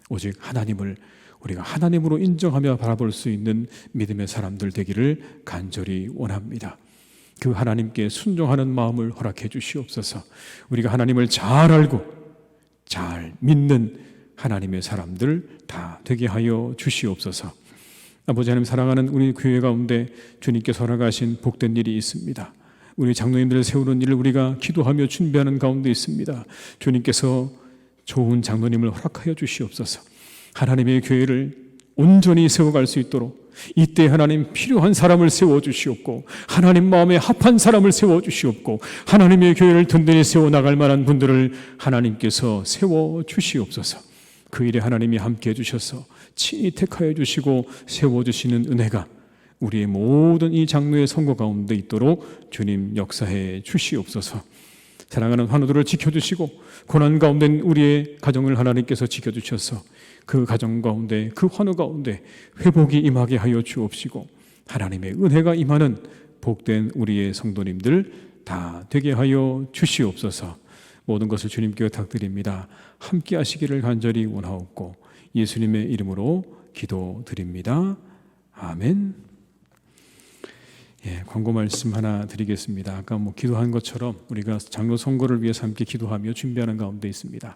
오직 하나님을 우리가 하나님으로 인정하며 바라볼 수 있는 믿음의 사람들 되기를 간절히 원합니다. 그 하나님께 순종하는 마음을 허락해 주시옵소서. 우리가 하나님을 잘 알고 잘 믿는 하나님의 사람들 다 되게 하여 주시옵소서. 아버지 하나님 사랑하는 우리 교회 가운데 주님께서 허락하신 복된 일이 있습니다. 우리 장로님들을 세우는 일을 우리가 기도하며 준비하는 가운데 있습니다. 주님께서 좋은 장로님을 허락하여 주시옵소서. 하나님의 교회를 온전히 세워갈 수 있도록 이때 하나님 필요한 사람을 세워주시옵고 하나님 마음에 합한 사람을 세워주시옵고 하나님의 교회를 든든히 세워나갈 만한 분들을 하나님께서 세워주시옵소서. 그 일에 하나님이 함께해 주셔서 친히 택하여 주시고 세워주시는 은혜가 우리의 모든 이 장로의 선거 가운데 있도록 주님 역사해 주시옵소서. 사랑하는 환우들을 지켜주시고 고난 가운데 우리의 가정을 하나님께서 지켜주셔서 그 가정 가운데 그 환우 가운데 회복이 임하게 하여 주옵시고 하나님의 은혜가 임하는 복된 우리의 성도님들 다 되게 하여 주시옵소서. 모든 것을 주님께 부탁드립니다. 함께 하시기를 간절히 원하옵고 예수님의 이름으로 기도드립니다. 아멘. 광고 말씀 하나 드리겠습니다. 아까 기도한 것처럼 우리가 장로 선거를 위해서 함께 기도하며 준비하는 가운데 있습니다.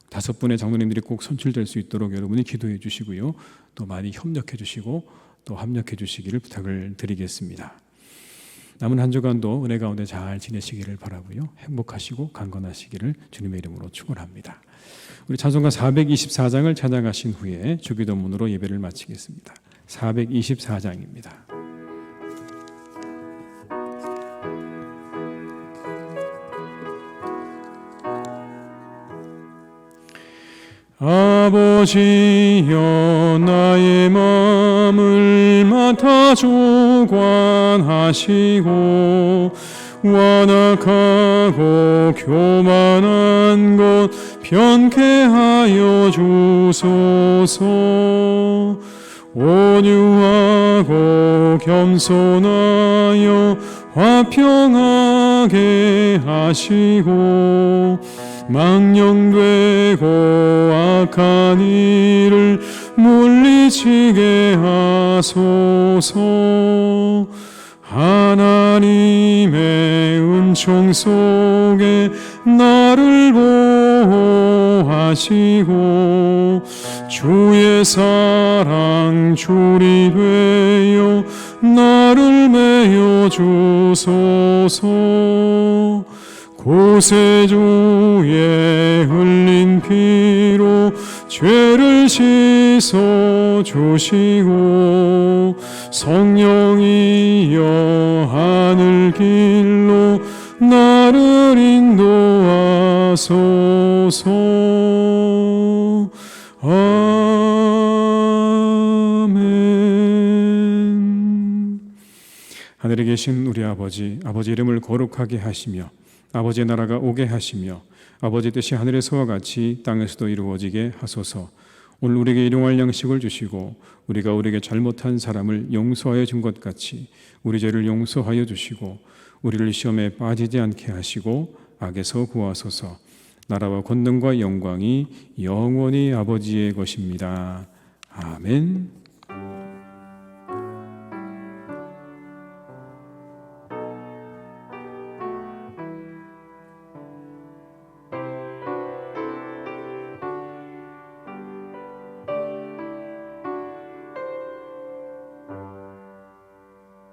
5분의 장로님들이 꼭 선출될 수 있도록 여러분이 기도해 주시고요. 또 많이 협력해 주시고 또 합력해 주시기를 부탁을 드리겠습니다. 남은 한 주간도 은혜 가운데 잘 지내시기를 바라고요. 행복하시고 강건하시기를 주님의 이름으로 축원합니다. 우리 찬송가 424장을 찬양하신 후에 주기도문으로 예배를 마치겠습니다. 424장입니다. 아버지여 나의 마음을 맡아 주관하시고 완악하고 교만한 것 변케 하여 주소서. 온유하고 겸손하여 화평하게 하시고 망령되고 악한 일을 물리치게 하소서. 하나님의 은총 속에 나를 보호하시고 주의 사랑 줄이 되어 나를 메어 주소서. 구세주의 흘린 피로 죄를 씻어 주시고 성령이여 하늘 길로 나를 인도하소서. 아멘. 하늘에 계신 우리 아버지 이름을 거룩하게 하시며 아버지의 나라가 오게 하시며 아버지의 뜻이 하늘에서와 같이 땅에서도 이루어지게 하소서. 오늘 우리에게 일용할 양식을 주시고 우리가 우리에게 잘못한 사람을 용서하여 준 것 같이 우리 죄를 용서하여 주시고 우리를 시험에 빠지지 않게 하시고 악에서 구하소서. 나라와 권능과 영광이 영원히 아버지의 것입니다. 아멘.